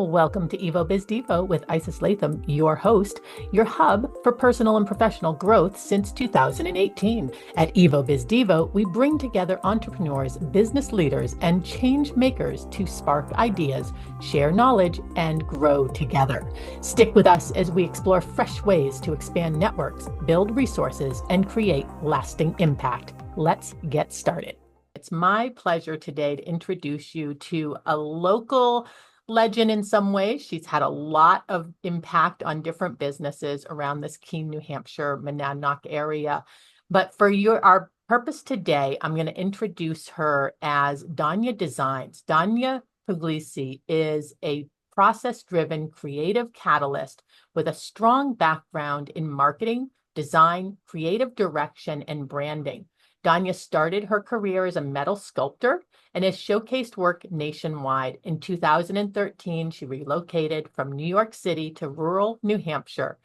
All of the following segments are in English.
Welcome to Evo Biz Devo with Isis Latham, your host, your hub for personal and professional growth since 2018. At Evo Biz Devo, we bring together entrepreneurs, business leaders, and change makers to spark ideas, share knowledge, and grow together. Stick with us as we explore fresh ways to expand networks, build resources, and create lasting impact. Let's get started. It's my pleasure today to introduce you to a local legend in some ways. She's had a lot of impact on different businesses around this Keene, New Hampshire, Monadnock area. But for our purpose today, I'm going to introduce her as Danya Designs. Danya Pugliese is a process-driven creative catalyst with a strong background in marketing, design, creative direction, and branding. Danya started her career as a metal sculptor and has showcased work nationwide. In 2013, she relocated from New York City to rural New Hampshire,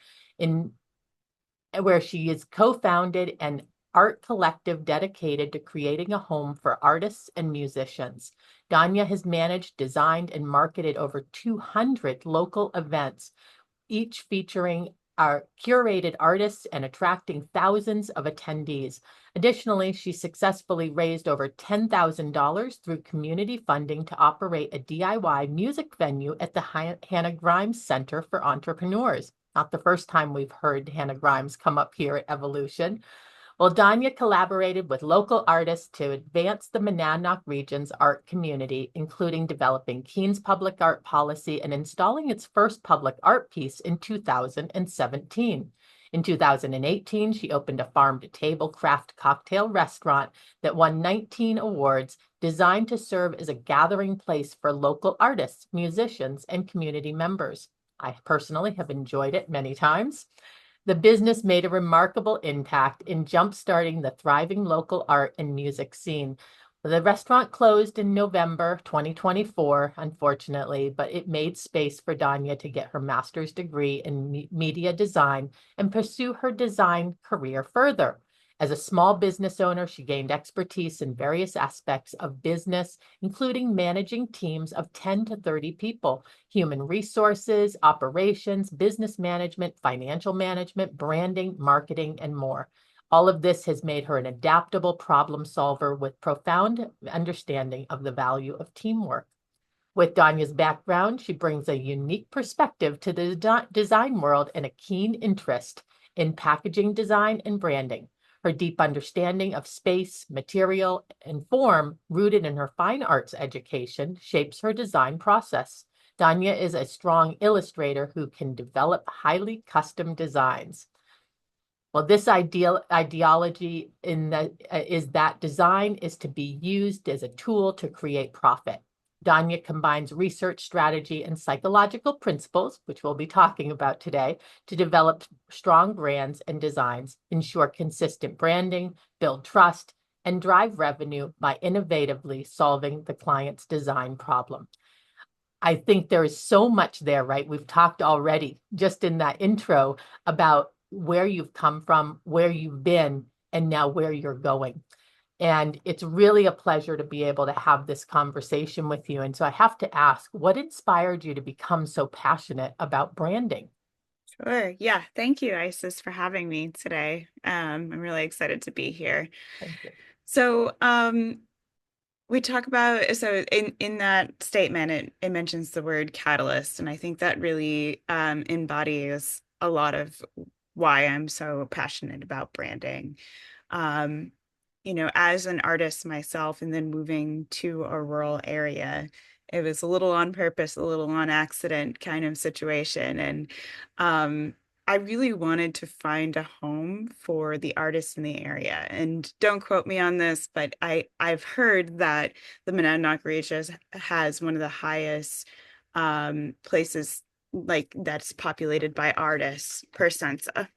where she is co-founded an art collective dedicated to creating a home for artists and musicians. Danya has managed, designed, and marketed over 200 local events, each featuring our curated artists and attracting thousands of attendees. Additionally, she successfully raised over $10,000 through community funding to operate a DIY music venue at the Hannah Grimes Center for Entrepreneurs. Not the first time we've heard Hannah Grimes come up here at Evolution. Well, Danya collaborated with local artists to advance the Monadnock region's art community, including developing Keene's public art policy and installing its first public art piece in 2017. In 2018, she opened a farm-to-table craft cocktail restaurant that won 19 awards, designed to serve as a gathering place for local artists, musicians, and community members. I personally have enjoyed it many times. The business made a remarkable impact in jumpstarting the thriving local art and music scene. The restaurant closed in November 2024, unfortunately, but it made space for Danya to get her master's degree in media design and pursue her design career further. As a small business owner, she gained expertise in various aspects of business, including managing teams of 10 to 30 people, human resources, operations, business management, financial management, branding, marketing, and more. All of this has made her an adaptable problem solver with profound understanding of the value of teamwork. With Danya's background, she brings a unique perspective to the design world and a keen interest in packaging design and branding. Her deep understanding of space, material, and form, rooted in her fine arts education, shapes her design process. Danya is a strong illustrator who can develop highly custom designs. Well, this ideology is that design is to be used as a tool to create profit. Danya combines research strategy and psychological principles, which we'll be talking about today, to develop strong brands and designs, ensure consistent branding, build trust, and drive revenue by innovatively solving the client's design problem. I think there is so much there, right? We've talked already just in that intro about where you've come from, where you've been, and now where you're going. And it's really a pleasure to be able to have this conversation with you. And so I have to ask, what inspired you to become so passionate about branding? Sure. Yeah. Thank you, Isis, for having me today. I'm really excited to be here. Thank you. So, we talk about in that statement, it mentions the word catalyst, and I think that really embodies a lot of why I'm so passionate about branding. Um, as an artist myself, and then moving to a rural area, it was a little on purpose, a little on accident kind of situation. And I really wanted to find a home for the artists in the area. And don't quote me on this, but I've heard that the Monadnock region has one of the highest places like that's populated by artists per census.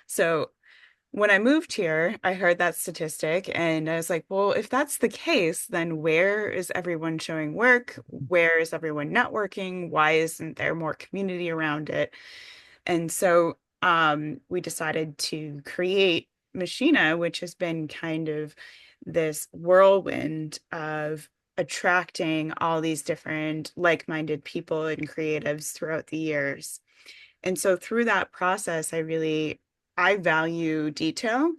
So when I moved here, I heard that statistic and I was like, well, if that's the case, then where is everyone showing work? Where is everyone networking? Why isn't there more community around it? And so we decided to create Machina, which has been kind of this whirlwind of attracting all these different like-minded people and creatives throughout the years. And so through that process, I value detail.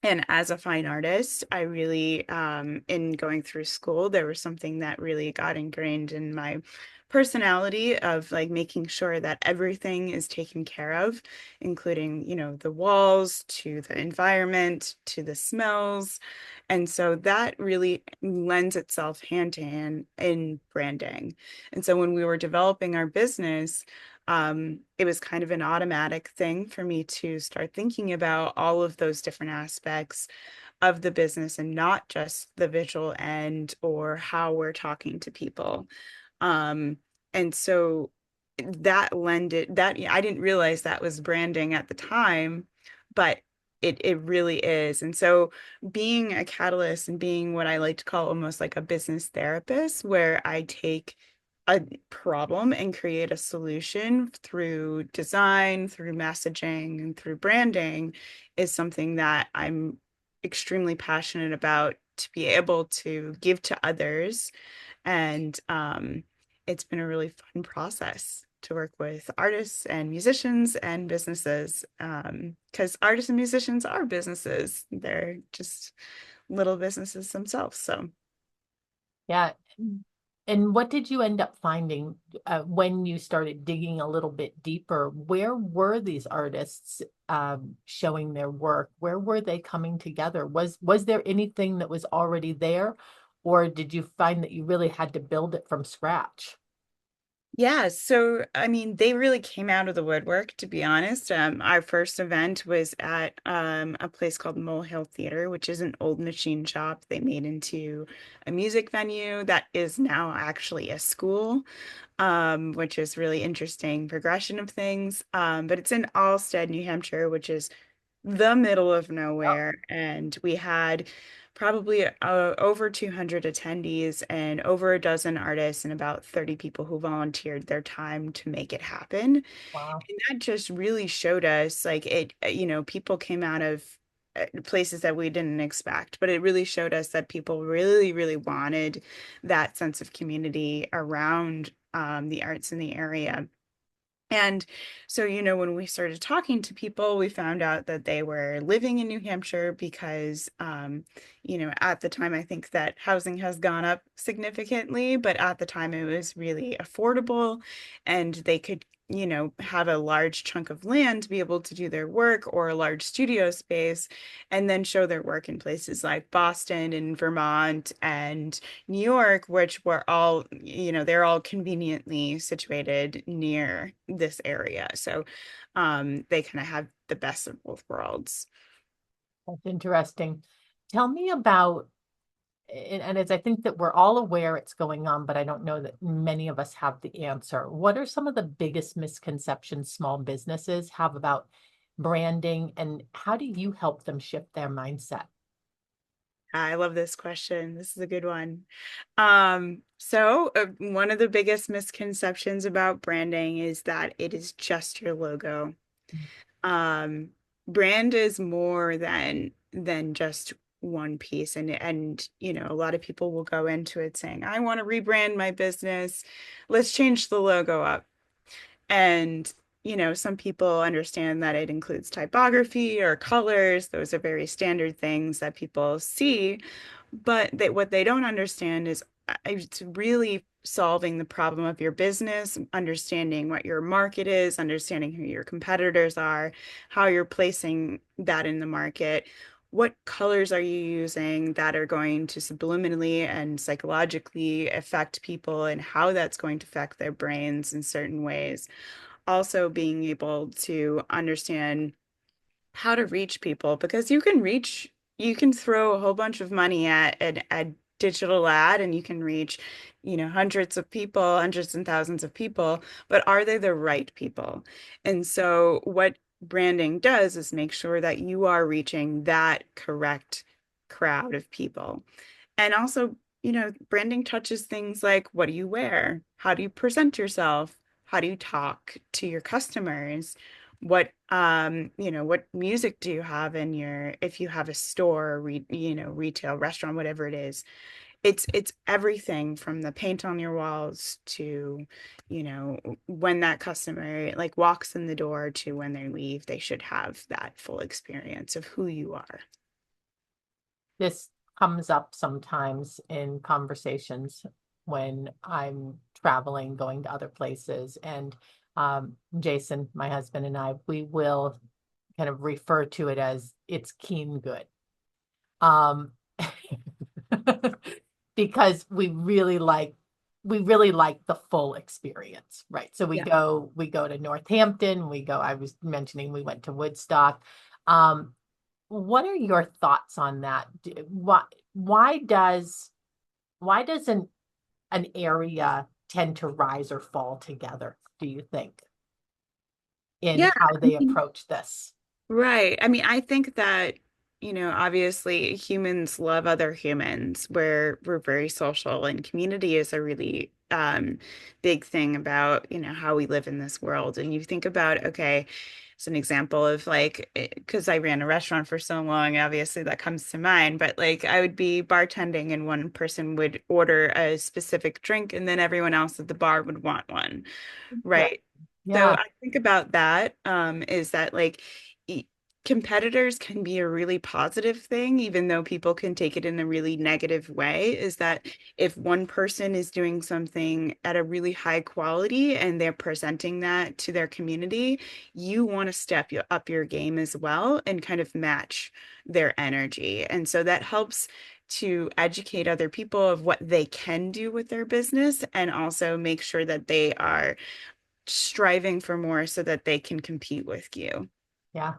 And as a fine artist, I really, in going through school, there was something that really got ingrained in my personality of like making sure that everything is taken care of, including, the walls to the environment to the smells. And so that really lends itself hand to hand in branding. And so when we were developing our business, it was kind of an automatic thing for me to start thinking about all of those different aspects of the business and not just the visual end or how we're talking to people. Um, and so that lended that I didn't realize that was branding at the time, but it really is. And so being a catalyst and being what I like to call almost like a business therapist, where I take a problem and create a solution through design, through messaging, and through branding, is something that I'm extremely passionate about to be able to give to others. And it's been a really fun process to work with artists and musicians and businesses, because artists and musicians are businesses. They're just little businesses themselves. So Yeah. And what did you end up finding when you started digging a little bit deeper? Where were these artists showing their work? Where were they coming together? Was there anything that was already there, or did you find that you really had to build it from scratch? yeah, so I mean, they really came out of the woodwork, to be honest. Our first event was at a place called Mole Hill Theater, which is an old machine shop they made into a music venue that is now actually a school, which is really interesting progression of things. But it's in Alstead, New Hampshire, which is the middle of nowhere. And we had probably over 200 attendees and over a dozen artists and about 30 people who volunteered their time to make it happen. Wow. And that just really showed us like people came out of places that we didn't expect, but it really showed us that people really, really wanted that sense of community around the arts in the area. And so, when we started talking to people, we found out that they were living in New Hampshire because, at the time, I think that housing has gone up significantly, but at the time it was really affordable and they could, have a large chunk of land to be able to do their work or a large studio space and then show their work in places like Boston and Vermont and New York, which were all, they're all conveniently situated near this area. So they kind of have the best of both worlds. That's interesting. Tell me about, and as I think that we're all aware it's going on, but I don't know that many of us have the answer. What are some of the biggest misconceptions small businesses have about branding, and how do you help them shift their mindset? I love this question. This is a good one. One of the biggest misconceptions about branding is that it is just your logo. Um, Brand is more than just one piece, and a lot of people will go into it saying, I want to rebrand my business. Let's change the logo up. And some people understand that it includes typography or colors. Those are very standard things that people see. But what they don't understand is it's really solving the problem of your business, understanding what your market is, understanding who your competitors are, how you're placing that in the market. What colors are you using that are going to subliminally and psychologically affect people, and how that's going to affect their brains in certain ways? Also, being able to understand how to reach people, because you can throw a whole bunch of money at a digital ad and you can reach, hundreds of people, hundreds and thousands of people, but are they the right people? And so what branding does is make sure that you are reaching that correct crowd of people. And also, branding touches things like, what do you wear? How do you present yourself? How do you talk to your customers? What music do you have in if you have a store, retail, restaurant, whatever it is. it's everything from the paint on your walls to, you know, when that customer like walks in the door to when they leave, they should have that full experience of who you are. This comes up sometimes in conversations when I'm traveling, going to other places. And Jason, my husband, and I, we will kind of refer to it as it's keen good. Um, because we really like the full experience, right? So Yeah. we go to Northampton, I was mentioning we went to Woodstock. Um, what are your thoughts on that? Why does why does an area tend to rise or fall together, do you think, in Yeah. how they approach this? Right. I mean, I think that, you know, obviously humans love other humans. We're very social, and community is a really big thing about, you know, how we live in this world. And you think about, okay, it's an example of like, because I ran a restaurant for so long, obviously that comes to mind, but like I would be bartending and one person would order a specific drink and then everyone else at the bar would want one. Right. So Yeah, I think about that, is that like e competitors can be a really positive thing, even though people can take it in a really negative way, is that if one person is doing something at a really high quality and they're presenting that to their community, you want to up your game as well and kind of match their energy. And so that helps to educate other people of what they can do with their business and also make sure that they are striving for more so that they can compete with you. yeah.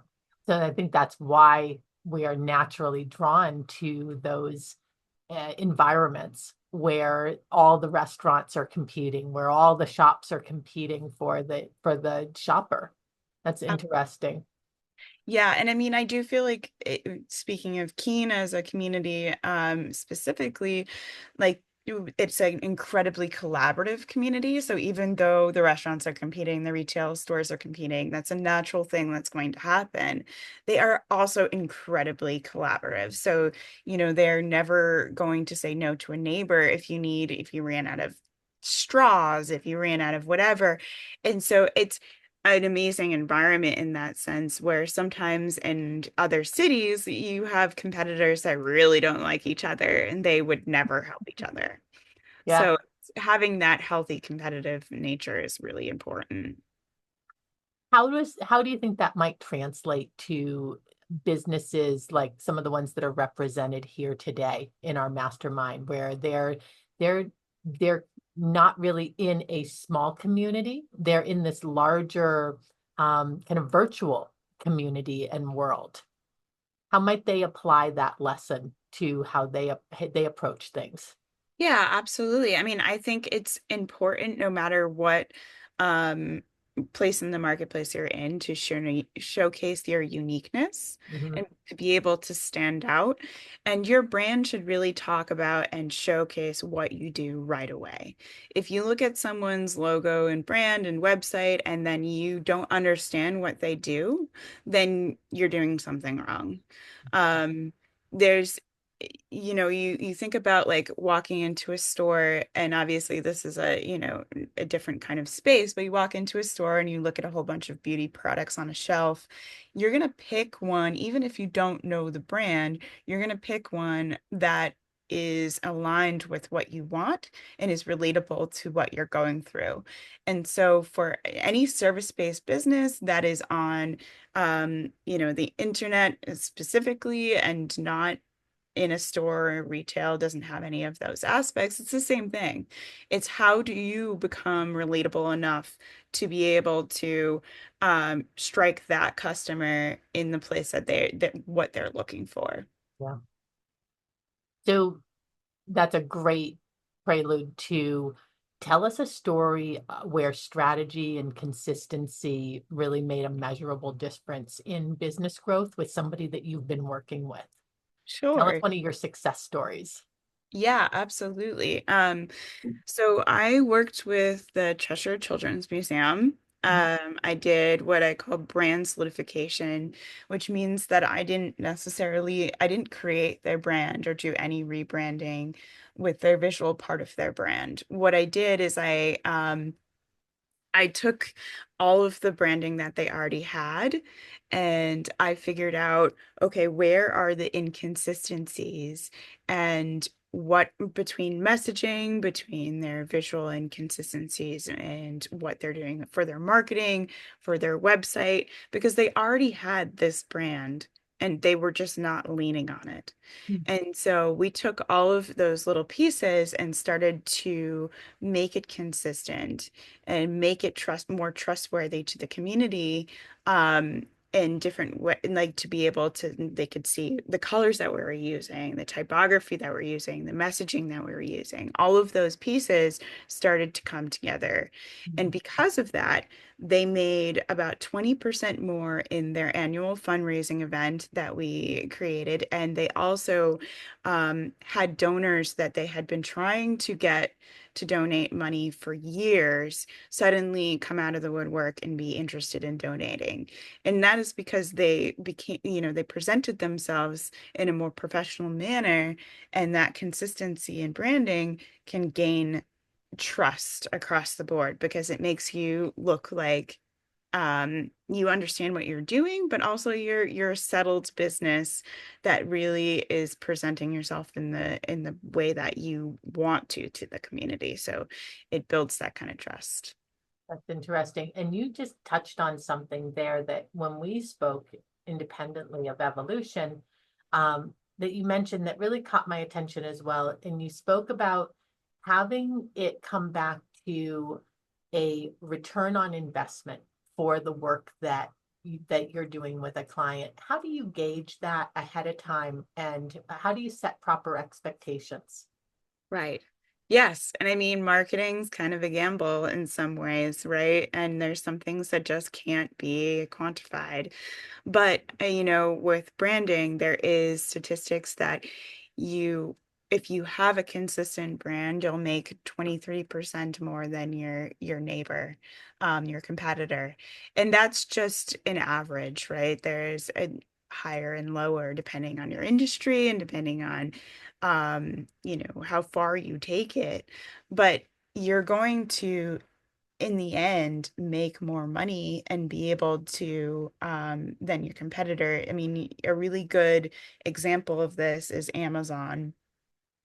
So I think that's why we are naturally drawn to those environments where all the restaurants are competing, where all the shops are competing for the shopper. That's interesting. Yeah, and I mean, I do feel like speaking of Keene as a community, specifically, like it's an incredibly collaborative community. So even though the restaurants are competing, the retail stores are competing, that's a natural thing that's going to happen. They are also incredibly collaborative. So, you know, they're never going to say no to a neighbor if you ran out of straws, if you ran out of whatever. And so it's an amazing environment in that sense, where sometimes in other cities you have competitors that really don't like each other and they would never help each other. Yeah. So having that healthy competitive nature is really important. How do you think that might translate to businesses like some of the ones that are represented here today in our mastermind, where they're they're not really in a small community, they're in this larger kind of virtual community and world. How might they apply that lesson to how they approach things? Yeah, absolutely. I mean, I think it's important no matter what um, place in the marketplace you're in to showcase your uniqueness Mhm. and to be able to stand out. And your brand should really talk about and showcase what you do right away. If you look at someone's logo and brand and website and then you don't understand what they do, then you're doing something wrong. There's you know, you think about like walking into a store, and obviously this is a, you know, a different kind of space, but you walk into a store and you look at a whole bunch of beauty products on a shelf. You're gonna pick one, even if you don't know the brand, you're gonna pick one that is aligned with what you want and is relatable to what you're going through. And so for any service-based business that is on you know, the internet specifically and not in a store or retail, doesn't have any of those aspects, it's the same thing. It's how do you become relatable enough to be able to strike that customer in the place that that what they're looking for. Yeah. So that's a great prelude to tell us a story where strategy and consistency really made a measurable difference in business growth with somebody that you've been working with. Tell us Sure. one of your success stories. Yeah, absolutely. So I worked with the Cheshire Children's Museum. I did what I call brand solidification, which means that I didn't create their brand or do any rebranding with their visual part of their brand. What I did is I took all of the branding that they already had and I figured out, okay, where are the inconsistencies and what between messaging, between their visual inconsistencies and what they're doing for their marketing, for their website, because they already had this brand and they were just not leaning on it. Mhm. And so we took all of those little pieces and started to make it consistent and make it more trustworthy to the community in different way, like to be able to they could see the colors that we were using, the typography that we're using, the messaging that we were using. All of those pieces started to come together. And because of that, they made about 20% more in their annual fundraising event that we created. And they also had donors that they had been trying to get to donate money for years suddenly come out of the woodwork and be interested in donating. And that is because they became, they presented themselves in a more professional manner, and that consistency in branding can gain trust across the board because it makes you look like you understand what you're doing, but also you're a settled business that really is presenting yourself in the way that you want to the community. So it builds that kind of trust. That's interesting. And you just touched on something there that when we spoke independently of evolution, that you mentioned that really caught my attention as well. And you spoke about having it come back to a return on investment for the work that you're doing with a client. How do you gauge that ahead of time, and how do you set proper expectations? Right. Yes. And I mean, marketing's kind of a gamble in some ways, right? And there's some things that just can't be quantified. But, with branding, there is statistics that you, if you have a consistent brand, you'll make 23% more than your neighbor, your competitor. And that's just an average, right? There's a higher and lower depending on your industry and depending on how far you take it. But you're going to in the end make more money and be able to than your competitor. I mean, a really good example of this is Amazon.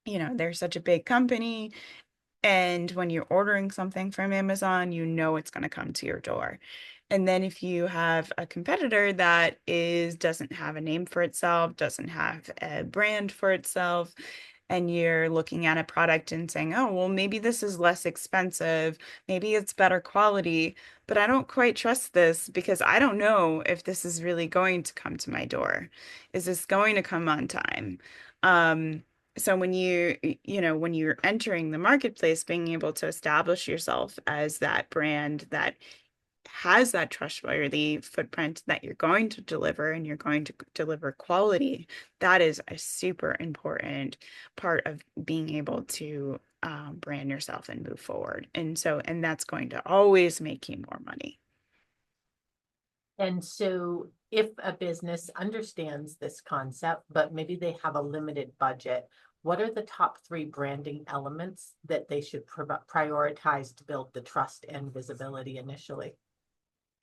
They're such a big company, and when you're ordering something from Amazon, you know it's going to come to your door. And then if you have a competitor that doesn't have a name for itself, doesn't have a brand for itself, and you're looking at a product and saying, "Oh, well, maybe this is less expensive, maybe it's better quality, but I don't quite trust this because I don't know if this is really going to come to my door. Is this going to come on time?" Um, so when you're entering the marketplace, being able to establish yourself as that brand that has that trustworthy footprint that you're going to deliver and you're going to deliver quality, that is a super important part of being able to brand yourself and move forward. And that's going to always make you more money. And so if a business understands this concept, but maybe they have a limited budget, what are the top three branding elements that they should prioritize to build the trust and visibility initially?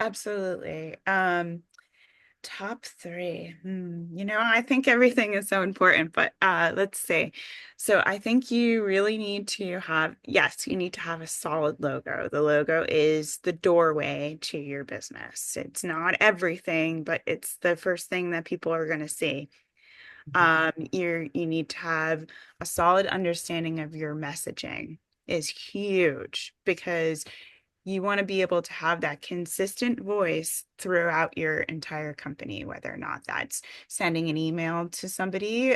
Absolutely. Top three. I think everything is so important, but let's see. So I think you really need to have, yes, you need to have a solid logo. The logo is the doorway to your business. It's not everything, but it's the first thing that people are going to see. Mhm. You need to have a solid understanding of your messaging is huge because you want to be able to have that consistent voice throughout your entire company, whether or not that's sending an email to somebody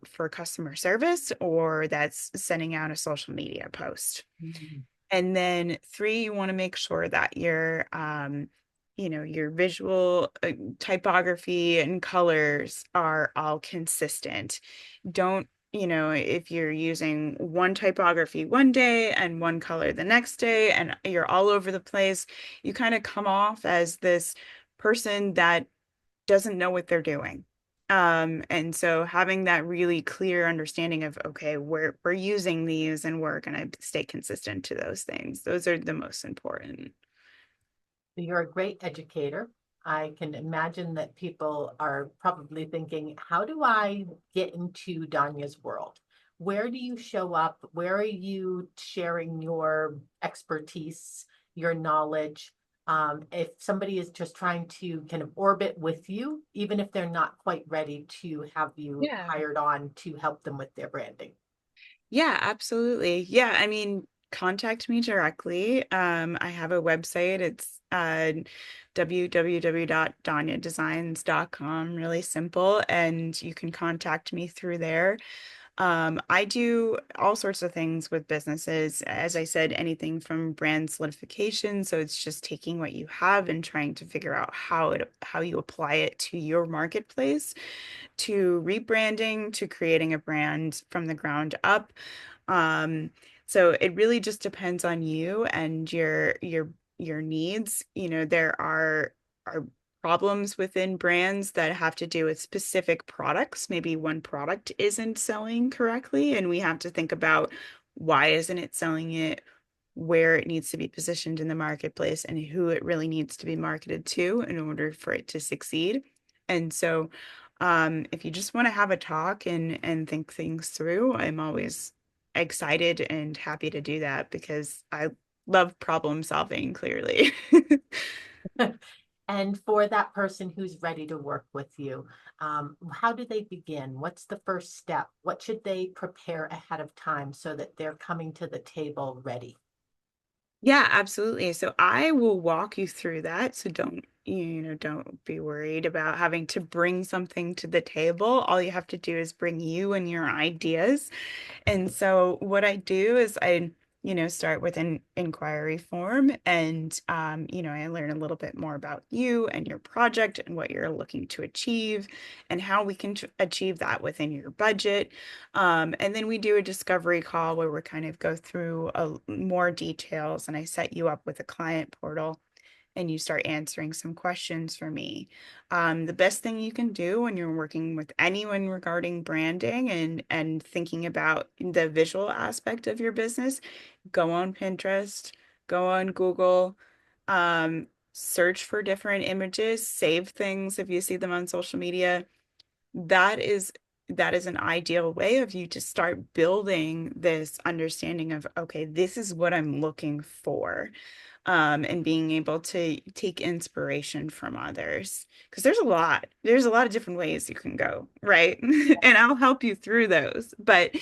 for customer service or that's sending out a social media post. Mhm. And then three, you want to make sure that your visual typography and colors are all consistent. Don't if you're using one typography one day and one color the next day and you're all over the place, you kind of come off as this person that doesn't know what they're doing. And so having that really clear understanding of, okay, we're using these and we're going to stay consistent to those things. Those are the most important. You're a great educator. I can imagine that people are probably thinking, how do I get into Danya's world? Where do you show up? Where are you sharing your expertise, your knowledge? If somebody is just trying to kind of orbit with you, even if they're not quite ready to have you Yeah. hired on to help them with their branding. Yeah, absolutely. Yeah, I mean, contact me directly. I have a website. It's www.danyadesigns.com, really simple, and you can contact me through there. I do all sorts of things with businesses. As I said, anything from brand solidification. So it's just taking what you have and trying to figure out how you apply it to your marketplace, to rebranding, to creating a brand from the ground up. Um, so it really just depends on you and your needs. There are problems within brands that have to do with specific products. Maybe one product isn't selling correctly, and we have to think about why isn't it selling it, where it needs to be positioned in the marketplace, and who it really needs to be marketed to in order for it to succeed. And so, if you just want to have a talk and think things through, I'm always excited and happy to do that because I love problem solving, clearly. And for that person who's ready to work with you, how do they begin? What's the first step? What should they prepare ahead of time so that they're coming to the table ready? Yeah, absolutely. So I will walk you through that. So don't be worried about having to bring something to the table. All you have to do is bring you and your ideas. And so what I do is I start with an inquiry form and I learn a little bit more about you and your project and what you're looking to achieve and how we can achieve that within your budget. And then we do a discovery call where we kind of go through more details and I set you up with a client portal and you start answering some questions for me. The best thing you can do when you're working with anyone regarding branding and thinking about the visual aspect of your business, go on Pinterest, go on Google, search for different images, save things if you see them on social media. That is that is an ideal way of you to start building this understanding of, okay, this is what I'm looking for, and being able to take inspiration from others. Because there's a lot of different ways you can go, right? And I'll help you through those. But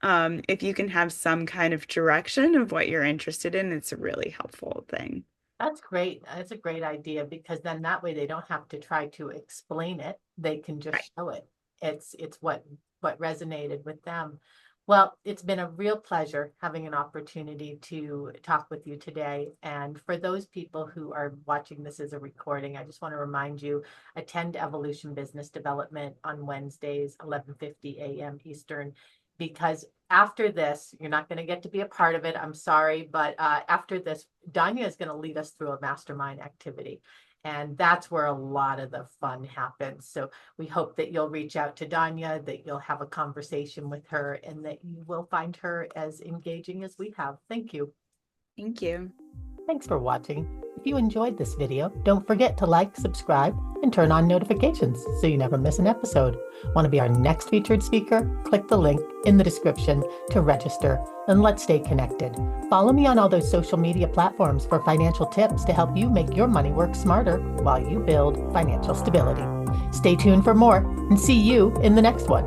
if you can have some kind of direction of what you're interested in, it's a really helpful thing. That's great. That's a great idea because then that way they don't have to try to explain it. They can Right. just show it. It's what resonated with them. Well, it's been a real pleasure having an opportunity to talk with you today. And for those people who are watching this as a recording, I just want to remind you, attend Evolution Business Development on Wednesdays, 11:50 a.m. Eastern, because after this, you're not going to get to be a part of it. I'm sorry, but after this, Danya is going to lead us through a mastermind activity. And that's where a lot of the fun happens. So we hope that you'll reach out to Danya, that you'll have a conversation with her, and that you will find her as engaging as we have. Thank you. Thank you. Thanks for watching. If you enjoyed this video, don't forget to like, subscribe, and turn on notifications so you never miss an episode. Want to be our next featured speaker? Click the link in the description to register, and let's stay connected. Follow me on all those social media platforms for financial tips to help you make your money work smarter while you build financial stability. Stay tuned for more and see you in the next one.